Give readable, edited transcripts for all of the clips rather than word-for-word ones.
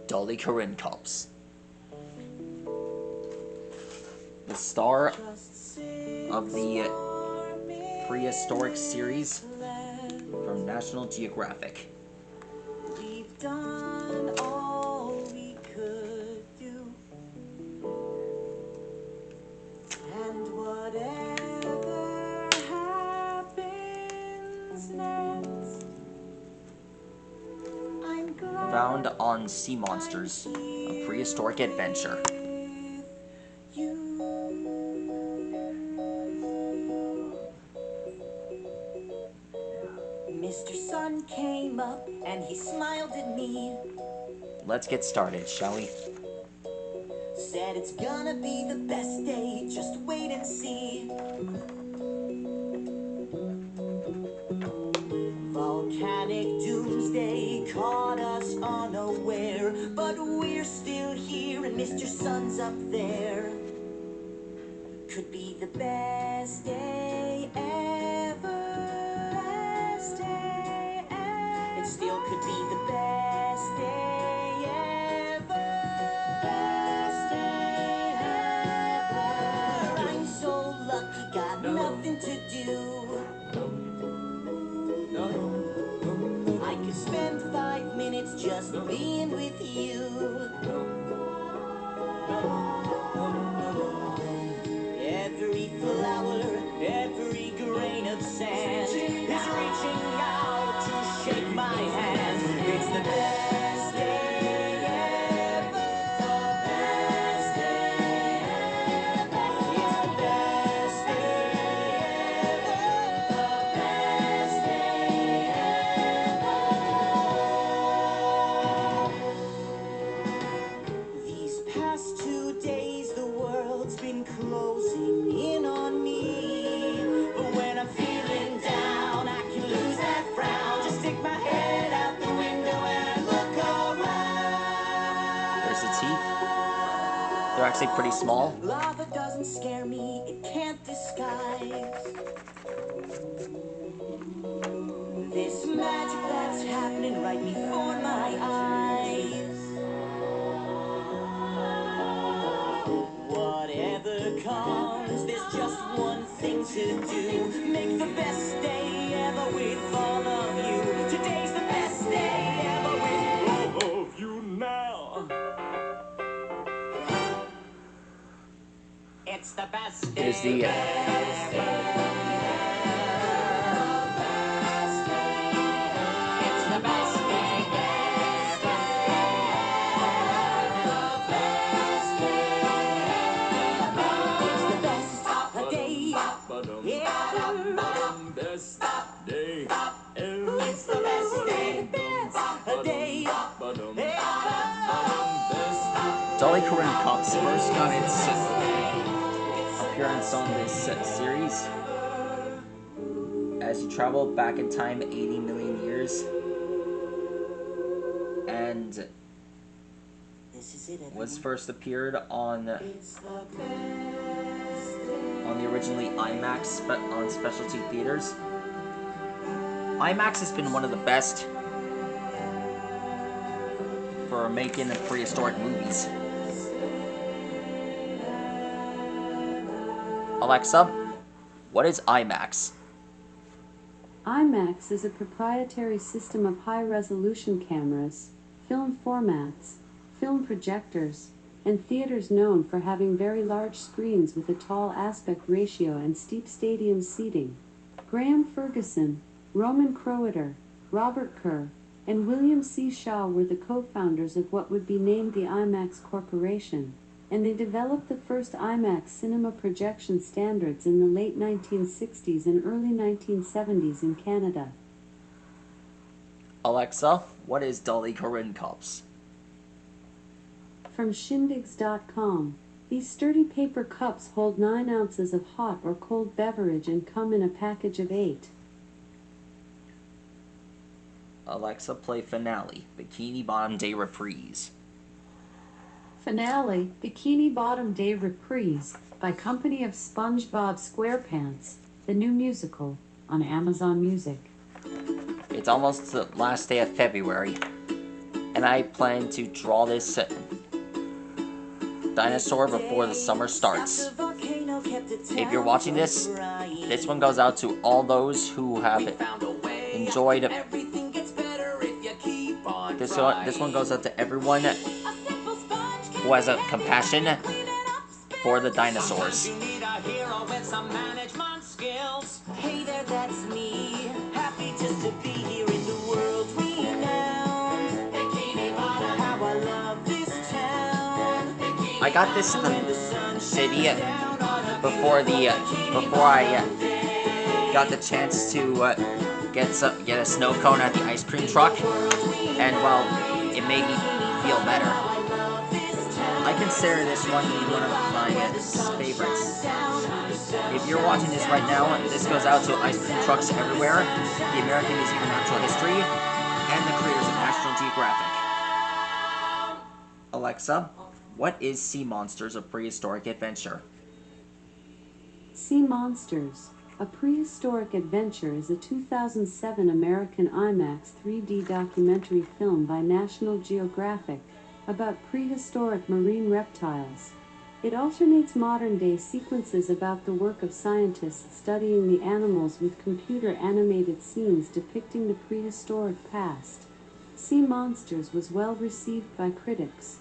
Dolichorhinchops. The star of the Prehistoric series from National Geographic. We've done all we could do, and whatever happens next, I'm glad. Found on Sea Monsters, a prehistoric adventure. Mr. Sun came up and he smiled at me. Let's get started, shall we? Said it's gonna be the best day, just wait and see. Volcanic doomsday caught us unaware, but we're still here and Mr. Sun's up there. Could be the best day ever. Best day ever. It still could be the best day ever. Best day ever. I'm so lucky, got nothing to do. I could spend 5 minutes just being with you. Every flower, every grain of sand is reaching out to shake my hand. It's the best day ever. The best day ever. It's the best day ever. The best day ever. These past 2 days, the world's been closing in on me. But when I'm feeling down, I can lose that frown. Just stick my head out the window and I look around. There's the teeth. They're actually pretty small. Lava doesn't scare me, it can't disguise this magic that's happening right before my eyes. Whatever comes, there's just one thing to do. Make the best day ever with all of you. Today's the best day ever with all of you now. It's the best day. Here's the It's the best day ever. It's the best day ever. Best day It's the best day Dolichorhynchops first got its appearance on this series as he traveled back in time 80 million years and This is it, was first appeared on the It's the best day. originally IMAX on specialty theaters. IMAX has been one of the best for making prehistoric movies. Alexa, what is IMAX? IMAX is a proprietary system of high-resolution cameras, film formats, film projectors, and theaters known for having very large screens with a tall aspect ratio and steep stadium seating. Graham Ferguson, Roman Crowater, Robert Kerr, and William C. Shaw were the co-founders of what would be named the IMAX Corporation, and they developed the first IMAX cinema projection standards in the late 1960s and early 1970s in Canada. Alexa, what is Dolichorhynchops? From shindigs.com, these sturdy paper cups hold 9 ounces of hot or cold beverage and come in a package of 8. Alexa, play Finale, Bikini Bottom Day Reprise. Finale, Bikini Bottom Day Reprise, by Company of SpongeBob SquarePants, the new musical, on Amazon Music. It's almost the last day of February, and and I plan to draw this dinosaur before the summer starts. If you're watching this, this one goes out to all those who have enjoyed. This one goes out to everyone who has a compassion for the dinosaurs. Hey there, that's me. Happy just to be here in the world renowned. How I love this town. I got this in the city before I got the chance to get a snow cone at the ice cream truck, and well, it made me feel better. I consider this one to be one of my favorites. If you're watching this right now, this goes out to ice cream trucks everywhere, the American Museum of Natural History, and the creators of National Geographic. Alexa, what is Sea Monsters: A Prehistoric Adventure? Sea Monsters: A Prehistoric Adventure is a 2007 American IMAX 3D documentary film by National Geographic about prehistoric marine reptiles. It alternates modern-day sequences about the work of scientists studying the animals with computer-animated scenes depicting the prehistoric past. Sea Monsters was well received by critics.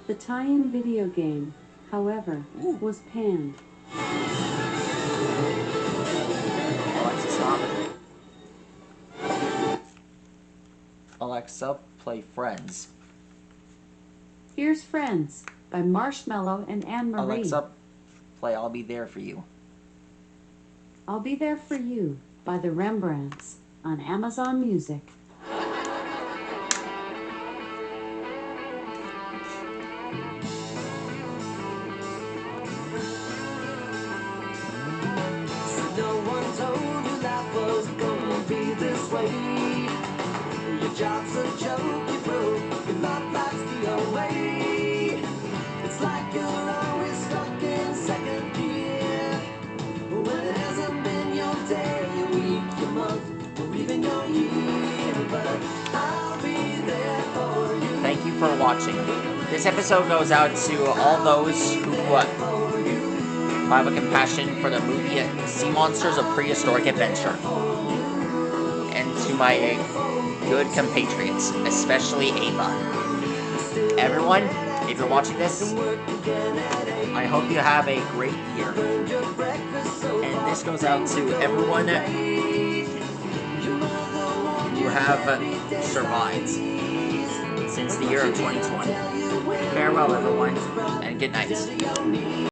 The tie-in video game, however, was panned. Alexa, stop. Alexa, play Friends. Here's Friends by Marshmallow and Anne-Marie. Alexa, play I'll Be There For You. I'll Be There For You by the Rembrandts on Amazon Music. No one told you life was gonna be this way. Your job's a joke, you broke, your love life's the away. It's like you're always stuck in second gear. When it hasn't been your day, your week, your month, or even your year. But I'll be there for you. Thank you for watching. This episode goes out to all those who have a compassion for the movie Sea Monsters: A Prehistoric Adventure, and to my good compatriots, especially Ava. Everyone, if you're watching this, I hope you have a great year. And this goes out to everyone who have survived since the year of 2020. Farewell, everyone, and good night.